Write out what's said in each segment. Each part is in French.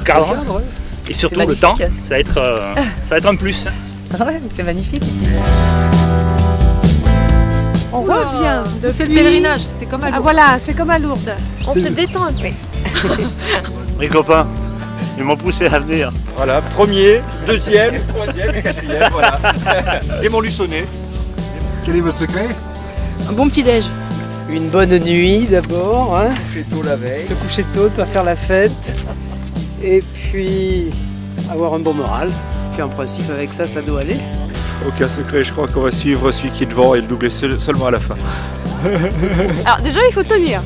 cadre. Ouais. Et surtout C'est le temps, magnifique. ça va être un plus. Ouais, c'est magnifique ici. On revient depuis... C'est le pèlerinage, c'est comme à Ah Lourdes. voilà, c'est comme à Lourdes. On se détend un peu. Mes copains, ils m'ont poussé à venir. Voilà, premier, deuxième, troisième, quatrième, voilà. Et mon luçonné. Quel est votre secret? Un bon petit déj. Une bonne nuit d'abord, hein. Coucher tôt la veille. Se coucher tôt, de pas faire la fête. Et puis avoir un bon moral. Puis en principe avec ça doit aller. Aucun secret, je crois qu'on va suivre celui qui est devant et le doubler seulement à la fin. Alors déjà, il faut tenir.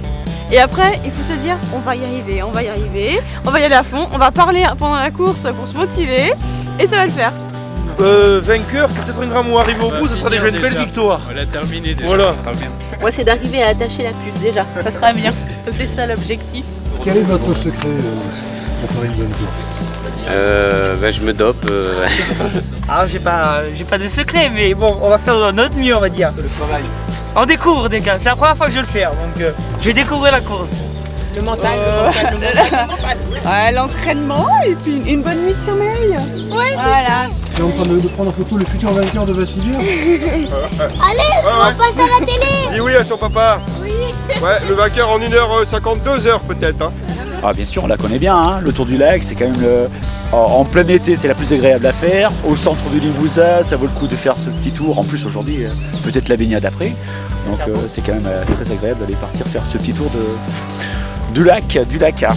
Et après, il faut se dire, on va y arriver, on va y arriver, on va y aller à fond, on va parler pendant la course pour se motiver, et ça va le faire. Vainqueur, c'est peut-être un grand mot. Arrivé au bout, ce sera déjà une belle victoire. On l'a terminé déjà, Voilà. ça sera bien. Moi, c'est d'arriver à attacher la puce déjà. Ça sera bien. C'est ça l'objectif. Quel est votre secret pour faire une bonne course? Je me dope. Ah, j'ai pas de secret, mais bon, on va faire de notre mieux, on va dire. On découvre des gars, c'est la première fois que je vais le faire, donc je vais découvrir la course. Le mental, Ouais, l'entraînement et puis une bonne nuit de sommeil. Ouais, voilà. Tu es en train de prendre en photo le futur vainqueur de Vassivière? On passe à la télé. Dis oui à son papa. Oui. Ouais, le vainqueur en 1h50, 2h peut-être. Hein. Ah bien sûr, on la connaît bien, hein. Le Tour du Lac, c'est quand même en plein été, c'est la plus agréable à faire. Au centre du Limousin, ça vaut le coup de faire ce petit tour. En plus aujourd'hui, peut-être la baignade après. Donc c'est quand même très agréable d'aller partir faire ce petit tour du lac. Hein.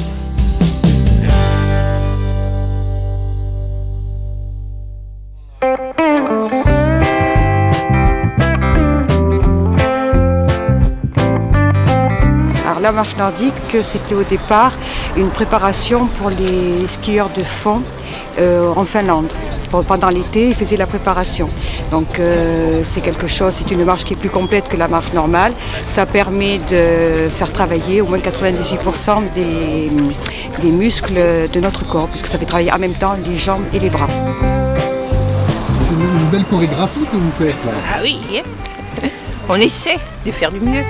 Alors la marche nordique, c'était au départ une préparation pour les skieurs de fond en Finlande. Pendant l'été, ils faisaient la préparation. Donc c'est quelque chose, c'est une marche qui est plus complète que la marche normale. Ça permet de faire travailler au moins 98% des muscles de notre corps, puisque ça fait travailler en même temps les jambes et les bras. C'est une belle chorégraphie que vous faites là. Ah oui, on essaie de faire du mieux.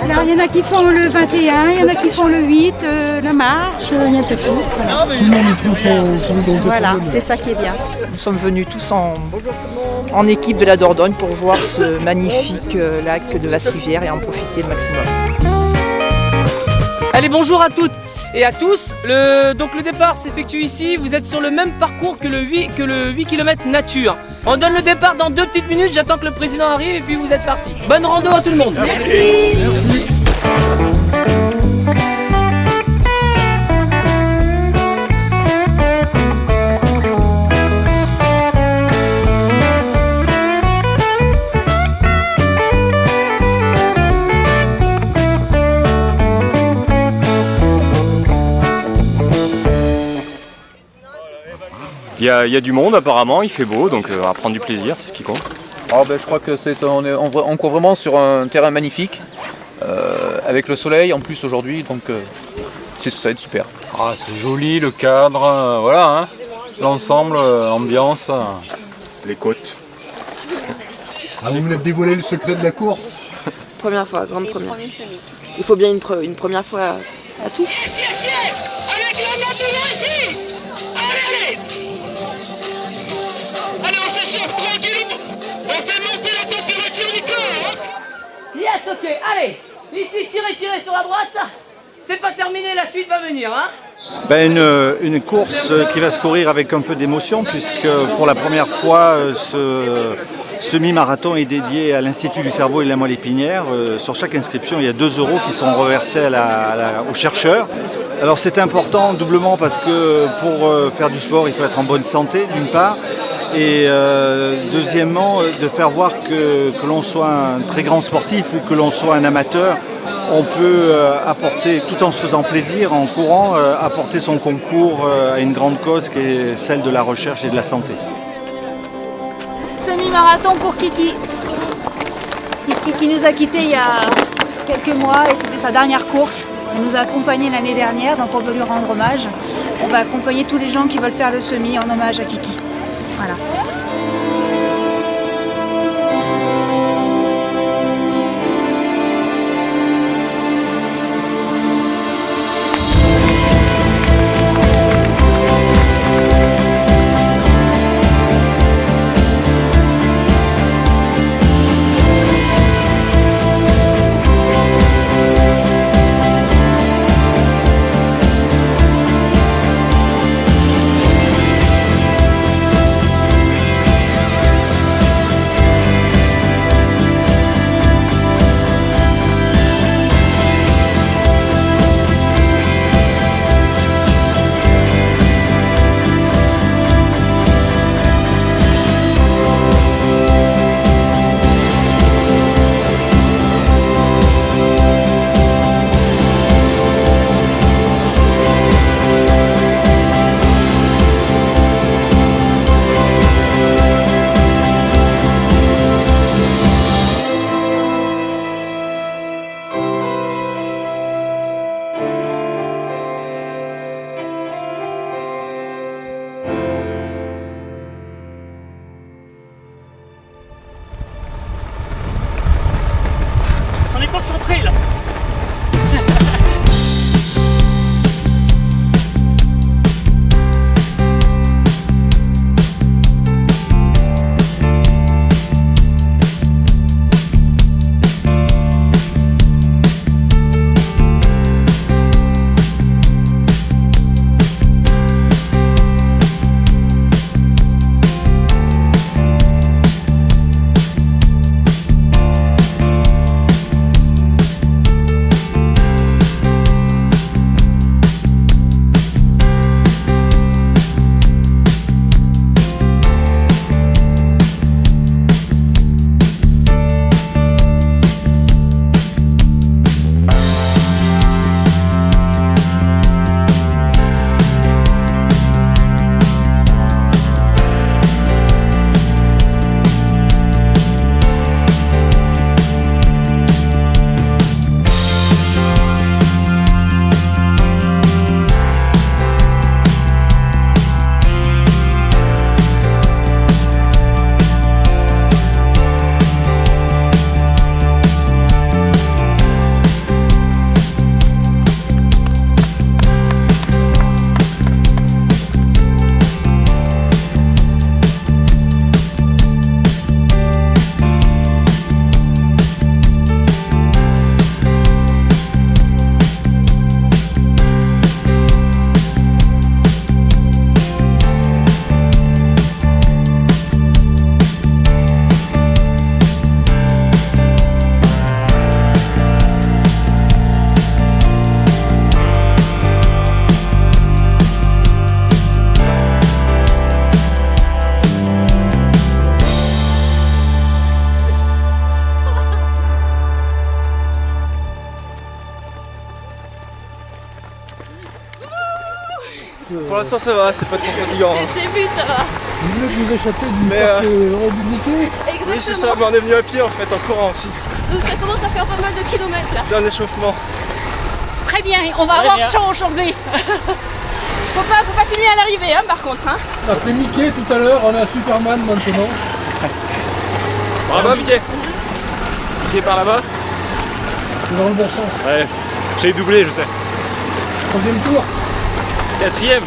Alors il y en a qui font le 21, il y en a qui font le 8, la marche, il y a un peu de tout. Voilà, Tout le monde y trouve son identité. Voilà, c'est ça qui est bien. Nous sommes venus tous en équipe de la Dordogne pour voir ce magnifique lac de Vassivière et en profiter le maximum. Allez, bonjour à toutes et à tous. Donc le départ s'effectue ici. Vous êtes sur le même parcours que le 8 km nature. On donne le départ dans 2 petites minutes. J'attends que le président arrive et puis vous êtes partis. Bonne rando à tout le monde. Merci. Il y a du monde apparemment, il fait beau, donc on va prendre du plaisir, c'est ce qui compte. Je crois que on court vraiment sur un terrain magnifique, avec le soleil en plus aujourd'hui, donc ça va être super. Ah, c'est joli, le cadre, voilà, hein. L'ensemble, l'ambiance, les côtes. Ah, vous voulez dévoiler le secret de la course? Première fois, grande première. Il faut bien une première fois à tout. Yes, yes, yes. Avec la main devant ici. Allez, allez. Allez, on s'échauffe tranquillement. On fait monter la température du corps. Hein. Yes, ok, allez. Ici, tirez sur la droite. C'est pas terminé, la suite va venir, hein. Une course qui va se courir avec un peu d'émotion, puisque pour la première fois ce semi-marathon est dédié à l'Institut du cerveau et de la moelle épinière. Sur chaque inscription, il y a 2 € qui sont reversés aux chercheurs. Alors c'est important doublement parce que pour faire du sport, il faut être en bonne santé d'une part, et deuxièmement de faire voir que l'on soit un très grand sportif ou que l'on soit un amateur, on peut apporter, tout en se faisant plaisir, en courant, apporter son concours à une grande cause qui est celle de la recherche et de la santé. Semi-marathon pour Kiki. Kiki nous a quittés il y a quelques mois et c'était sa dernière course. Elle nous a accompagnés l'année dernière, donc on veut lui rendre hommage. On va accompagner tous les gens qui veulent faire le semi en hommage à Kiki. Voilà. Pour l'instant ça va, c'est pas trop fatigant. C'est le début, ça va. Vous venez de vous échapper d'une porte redoutée. Exactement. Oui c'est ça, mais on est venu à pied en fait, en courant aussi. Donc ça commence à faire pas mal de kilomètres là. C'était un échauffement. Très bien, on va avoir chaud aujourd'hui. Faut pas finir à l'arrivée hein, par contre. Hein. Après Mickey tout à l'heure, on a Superman maintenant. Là-bas, Mickey. Mickey par là-bas. C'est dans le bon sens. Ouais, j'ai doublé, je sais. 3e tour. 4e.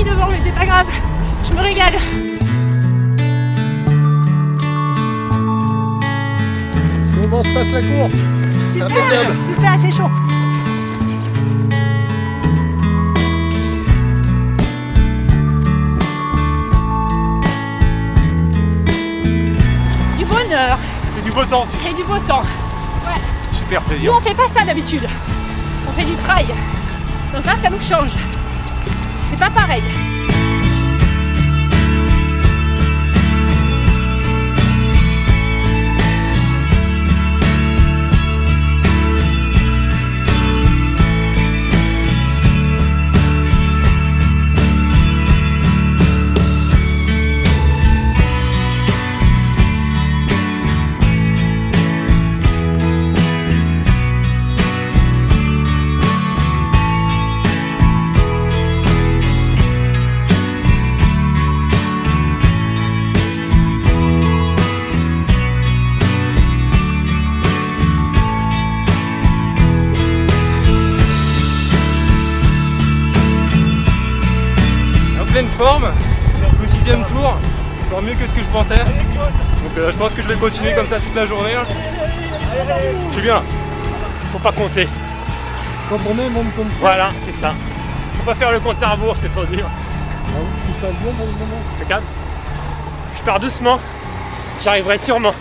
devant, mais c'est pas grave, je me régale. Comment se passe la course? Super, super, c'est chaud. Du bonheur. Et du beau temps aussi. Et du beau temps. Ouais. Super plaisir. Nous on fait pas ça d'habitude. On fait du trail. Donc là ça nous change. C'est pas pareil. forme. Au 6e tour, encore mieux que ce que je pensais. Donc je pense que je vais continuer comme ça toute la journée. Là. Je suis bien là. Faut pas compter. Quand on est, on compte. Voilà, c'est ça. Faut pas faire le compte à rebours, c'est trop dur. Tu passes bien pour le moment. Regarde. Je pars doucement. J'arriverai sûrement.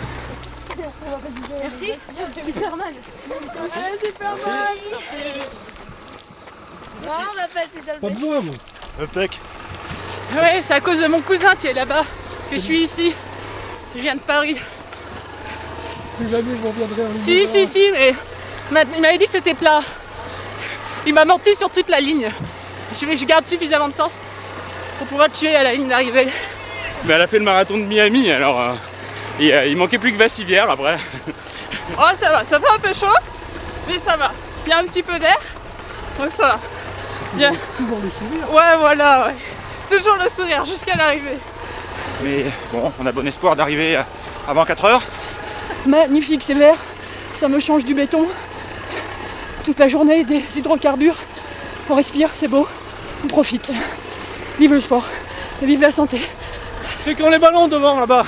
Merci. Super mal. Merci. Super Merci. mal. Non, on va passer dans le Pas besoin, moi. Impec. Ouais, c'est à cause de mon cousin qui est là-bas que je suis ici. Je viens de Paris. Plus jamais vous reviendrez en Si, mais il m'avait dit que c'était plat. Il m'a menti sur toute la ligne. Je garde suffisamment de force pour pouvoir tuer à la ligne d'arrivée. Mais elle a fait le marathon de Miami, alors il manquait plus que Vassivière après. Oh, ça va un peu chaud, mais ça va. Il y a un petit peu d'air, donc ça va. Toujours le sourire. Ouais, voilà, ouais. Toujours le sourire jusqu'à l'arrivée. Mais bon, on a bon espoir d'arriver avant 4 heures. Magnifique, c'est vert. Ça me change du béton. Toute la journée, des hydrocarbures. On respire, c'est beau. On profite. Vive le sport. Et vive la santé. Ceux qui ont les ballons devant là-bas,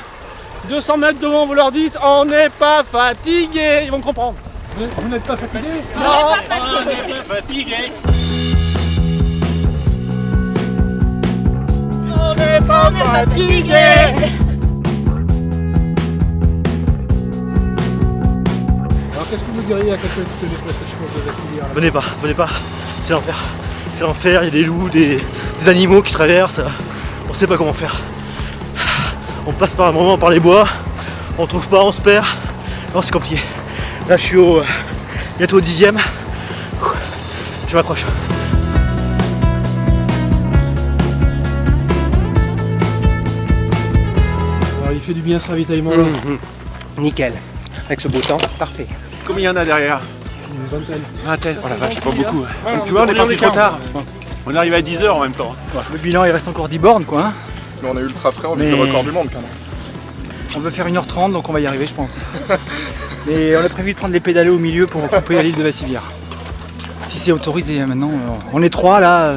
200 mètres devant, vous leur dites on n'est pas fatigué, ils vont comprendre. Vous n'êtes pas fatigué? Non, on n'est pas fatigué. On n'est pas fatigué. Alors qu'est-ce que vous diriez à quelqu'un qui connaît pas cette chose de Vassivière? Venez pas, c'est l'enfer. C'est l'enfer, il y a des loups, des animaux qui traversent. On sait pas comment faire. On passe par un moment par les bois, on trouve pas, on se perd. Non, c'est compliqué. Là, je suis bientôt au 10e. Je m'accroche. Alors il fait du bien ce ravitaillement là. Nickel. Avec ce beau temps, parfait. Combien il y en a derrière? Une vingtaine. Vingtaine. Oh la vache, c'est pas beaucoup. Tu vois, on est parti trop tard. On arrive à 10h en même temps. Le bilan, il reste encore 10 bornes, quoi. Hein. Mais on est ultra frais, on vise le record du monde quand même. On veut faire 1h30, donc on va y arriver, je pense. Mais on a prévu de prendre les pédalés au milieu pour couper à l'île de Vassivière. Si c'est autorisé, hein, maintenant. On est 3 là.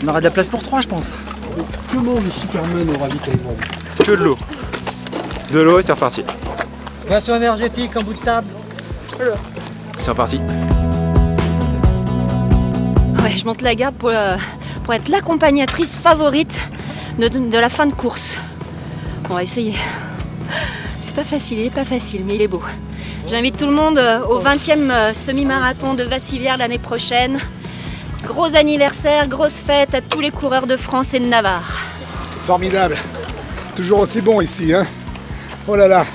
On aura de la place pour 3, je pense. Que mange Superman au ravitaillement? Que de l'eau. De l'eau et c'est reparti. Boisson énergétique en bout de table. C'est reparti. Ouais, je monte la garde pour être l'accompagnatrice favorite de la fin de course. On va essayer. C'est pas facile, il est pas facile, mais il est beau. J'invite tout le monde au 20e semi-marathon de Vassivière l'année prochaine. Gros anniversaire, grosse fête à tous les coureurs de France et de Navarre. Formidable. Toujours aussi bon ici, hein. Oh là là.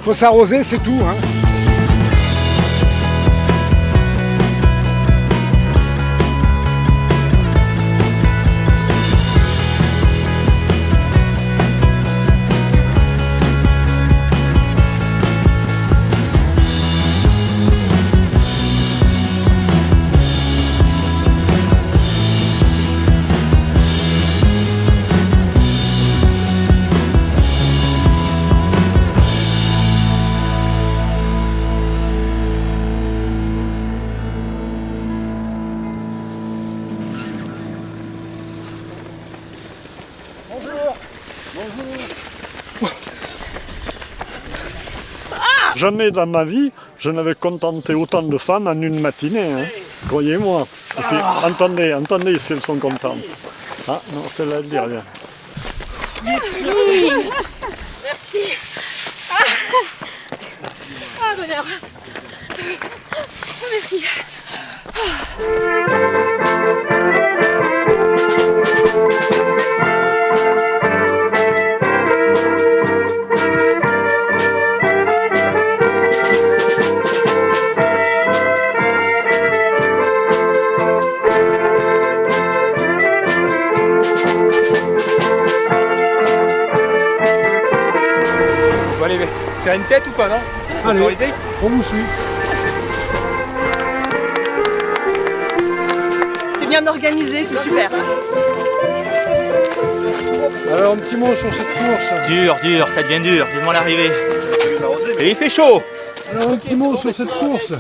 Faut s'arroser, c'est tout, hein. Jamais dans ma vie, je n'avais contenté autant de femmes en une matinée. Hein. Croyez-moi. Et puis, entendez si elles sont contentes. Ah non, celle-là, elle dit rien. Merci. Merci. Ah, bonheur. Merci. Bon, allez, faire une tête ou pas, non? Allez, autorisé? on vous suit. C'est bien organisé, c'est super. Alors un petit mot sur cette course. Dur, ça devient dur, vivement l'arrivée. Et il fait chaud. Alors un petit mot sur cette course.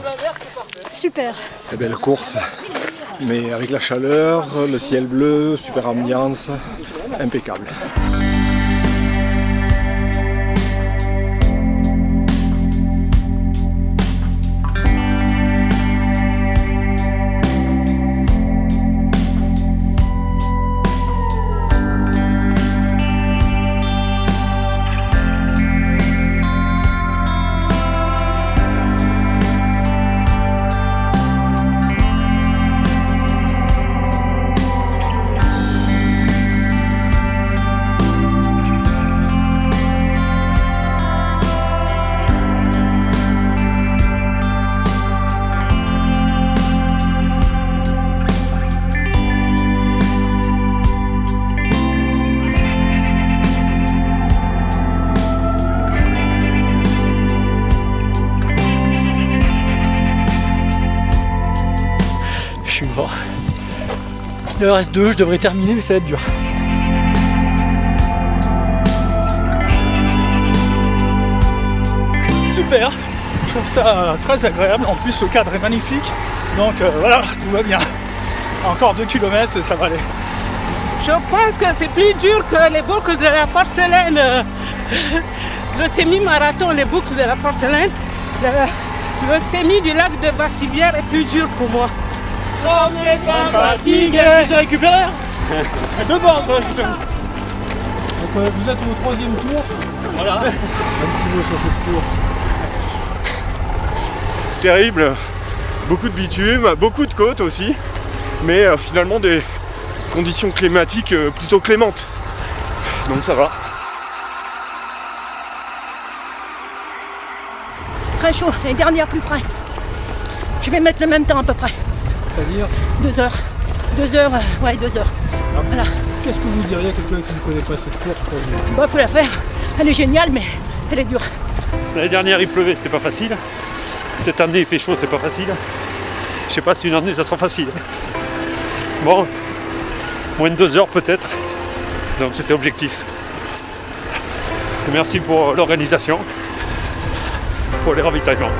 Super. Très belle course. Mais avec la chaleur, le ciel bleu, super ambiance. impeccable. Je suis mort. Il en reste 2, je devrais terminer mais ça va être dur. Super, je trouve ça très agréable. En plus, le cadre est magnifique. Donc voilà, tout va bien. Encore 2 km et ça va aller. Je pense que c'est plus dur que les boucles de la porcelaine. Le semi-marathon, les boucles de la porcelaine. Le semi du lac de Vassivière est plus dur pour moi. On n'est pas fatigué. J'ai récupéré 2 bornes pour récupérer. Donc vous êtes au 3e tour. Voilà. Un petit mot sur cette course. Terrible, beaucoup de bitume, beaucoup de côtes aussi, mais finalement des conditions climatiques plutôt clémentes. Donc ça va. Très chaud, les dernières plus frais. Je vais mettre le même temps à peu près. C'est-à-dire 2 heures. 2 heures, ouais, 2 heures. Voilà. Qu'est-ce que vous diriez à quelqu'un qui ne connaît pas cette course pour lui? Bah, faut la faire. Elle est géniale, mais elle est dure. L'année dernière, il pleuvait, c'était pas facile. Cette année, il fait chaud, c'est pas facile. Je sais pas si une année, ça sera facile. Bon, moins de 2 heures peut-être. Donc c'était objectif. Merci pour l'organisation, pour les ravitaillements.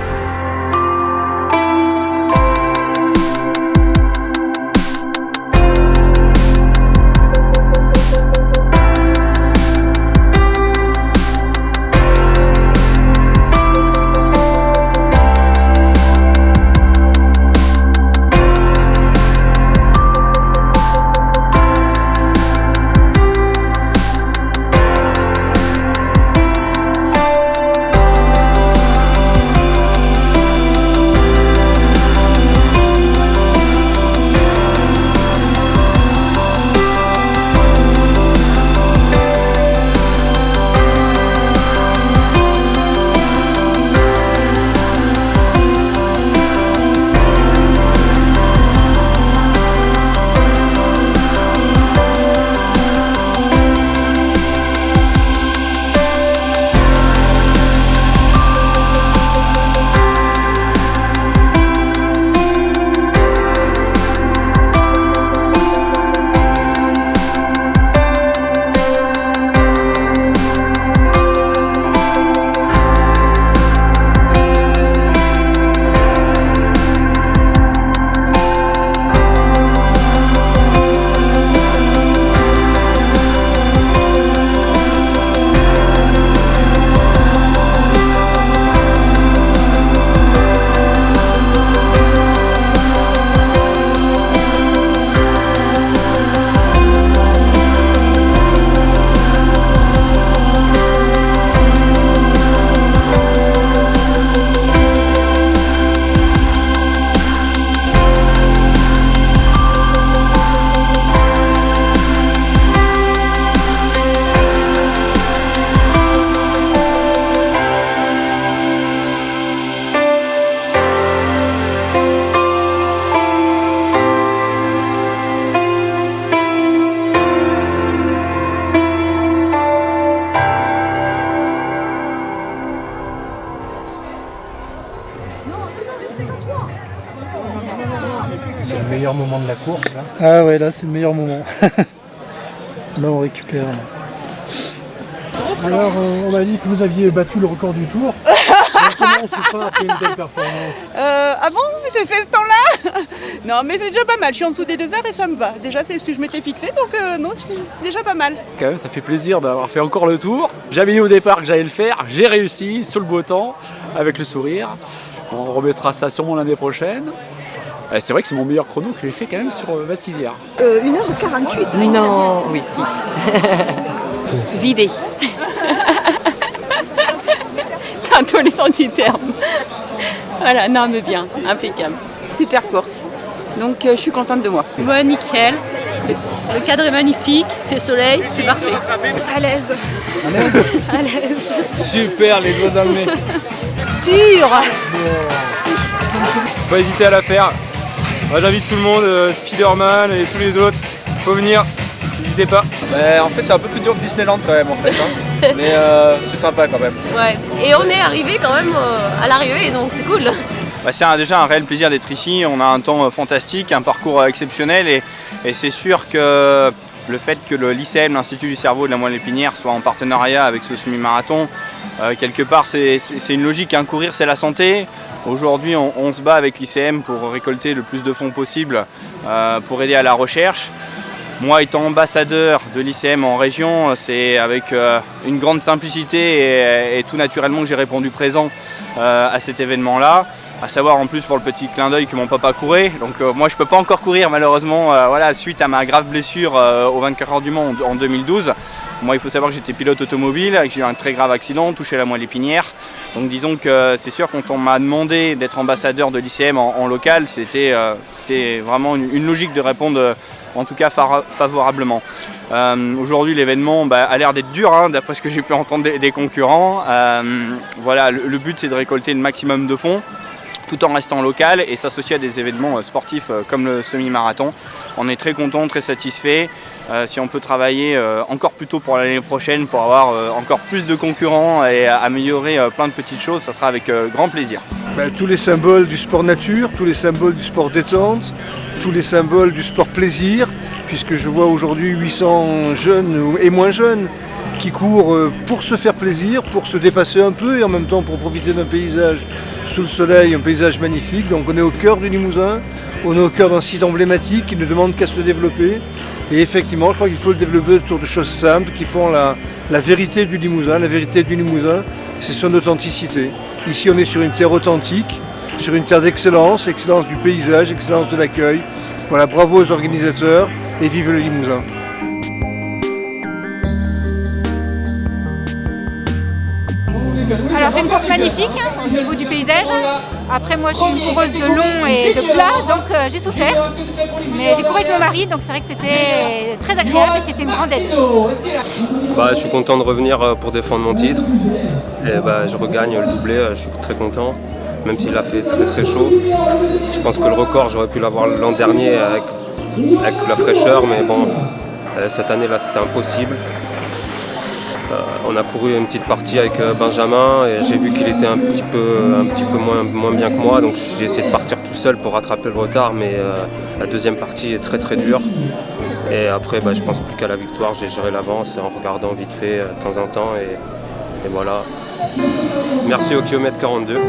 C'est le meilleur moment de la course là. Ah ouais, là c'est le meilleur moment. Là on récupère. Alors, on m'a dit que vous aviez battu le record du tour. Comment on se sent après une telle performance? Ah bon, j'ai fait ce temps-là? Non, mais c'est déjà pas mal. Je suis en dessous des 2 heures et ça me va. Déjà, c'est ce que je m'étais fixé, donc non, c'est déjà pas mal. Quand même, ça fait plaisir d'avoir fait encore le tour. J'avais dit au départ que j'allais le faire. J'ai réussi, sous le beau temps, avec le sourire. On remettra ça sûrement l'année prochaine. C'est vrai que c'est mon meilleur chrono que j'ai fait quand même sur Vassilière. 1h48. Non, oui, si. Vidé. Dans tous les sens du terme. Voilà, non mais bien, impeccable. Super course. Donc je suis contente de moi. Ouais, nickel. Le cadre est magnifique, il fait soleil, c'est parfait. À l'aise. À l'aise. Super, les doigts dans le nez. Dur. Pas hésiter à la faire. Moi, j'invite tout le monde, Spider-Man et tous les autres. Faut venir, n'hésitez pas. En fait, c'est un peu plus dur que Disneyland quand même, en fait. Hein. Mais c'est sympa quand même. Ouais, et on est arrivé quand même à l'arrivée, donc c'est cool. C'est déjà un réel plaisir d'être ici. On a un temps fantastique, un parcours exceptionnel et c'est sûr que le fait que le l'ICM, l'Institut du cerveau de la moelle épinière, soit en partenariat avec ce semi-marathon, quelque part c'est une logique. Hein. Courir, c'est la santé. Aujourd'hui, on se bat avec l'ICM pour récolter le plus de fonds possible pour aider à la recherche. Moi, étant ambassadeur de l'ICM en région, c'est avec une grande simplicité et tout naturellement que j'ai répondu présent à cet événement-là. À savoir en plus pour le petit clin d'œil que mon papa courait. Donc moi je peux pas encore courir malheureusement voilà, suite à ma grave blessure aux 24 heures du Mans en 2012. Moi il faut savoir que j'étais pilote automobile, que j'ai eu un très grave accident, touché la moelle épinière. Donc disons que c'est sûr quand on m'a demandé d'être ambassadeur de l'ICM en local, c'était vraiment une logique de répondre en tout cas favorablement. Aujourd'hui l'événement a l'air d'être dur hein, d'après ce que j'ai pu entendre des concurrents. Voilà, le but c'est de récolter le maximum de fonds tout en restant local et s'associer à des événements sportifs comme le semi-marathon. On est très content, très satisfait. Si on peut travailler encore plus tôt pour l'année prochaine pour avoir encore plus de concurrents et améliorer plein de petites choses, ça sera avec grand plaisir. Tous les symboles du sport nature, tous les symboles du sport détente, tous les symboles du sport plaisir, puisque je vois aujourd'hui 800 jeunes et moins jeunes qui courent pour se faire plaisir, pour se dépasser un peu et en même temps pour profiter d'un paysage sous le soleil, un paysage magnifique. Donc on est au cœur du Limousin, on est au cœur d'un site emblématique qui ne demande qu'à se développer. Et effectivement, je crois qu'il faut le développer autour de choses simples qui font la vérité du Limousin. La vérité du Limousin, c'est son authenticité. Ici, on est sur une terre authentique, sur une terre d'excellence, excellence du paysage, excellence de l'accueil. Voilà, bravo aux organisateurs et vive le Limousin. Alors c'est une course magnifique au niveau du paysage. Après moi je suis une coureuse de long et de plat, donc j'ai souffert. Mais j'ai couru avec mon mari, donc c'est vrai que c'était très agréable et c'était une grande aide. Je suis content de revenir pour défendre mon titre. Et je regagne le doublé, je suis très content. Même s'il a fait très très chaud. Je pense que le record j'aurais pu l'avoir l'an dernier avec la fraîcheur, mais bon, cette année là c'était impossible. On a couru une petite partie avec Benjamin et j'ai vu qu'il était un petit peu moins bien que moi, donc j'ai essayé de partir tout seul pour rattraper le retard, mais la deuxième partie est très très dure. Et après je pense plus qu'à la victoire, j'ai géré l'avance en regardant vite fait de temps en temps et voilà. Merci au kilomètre 42.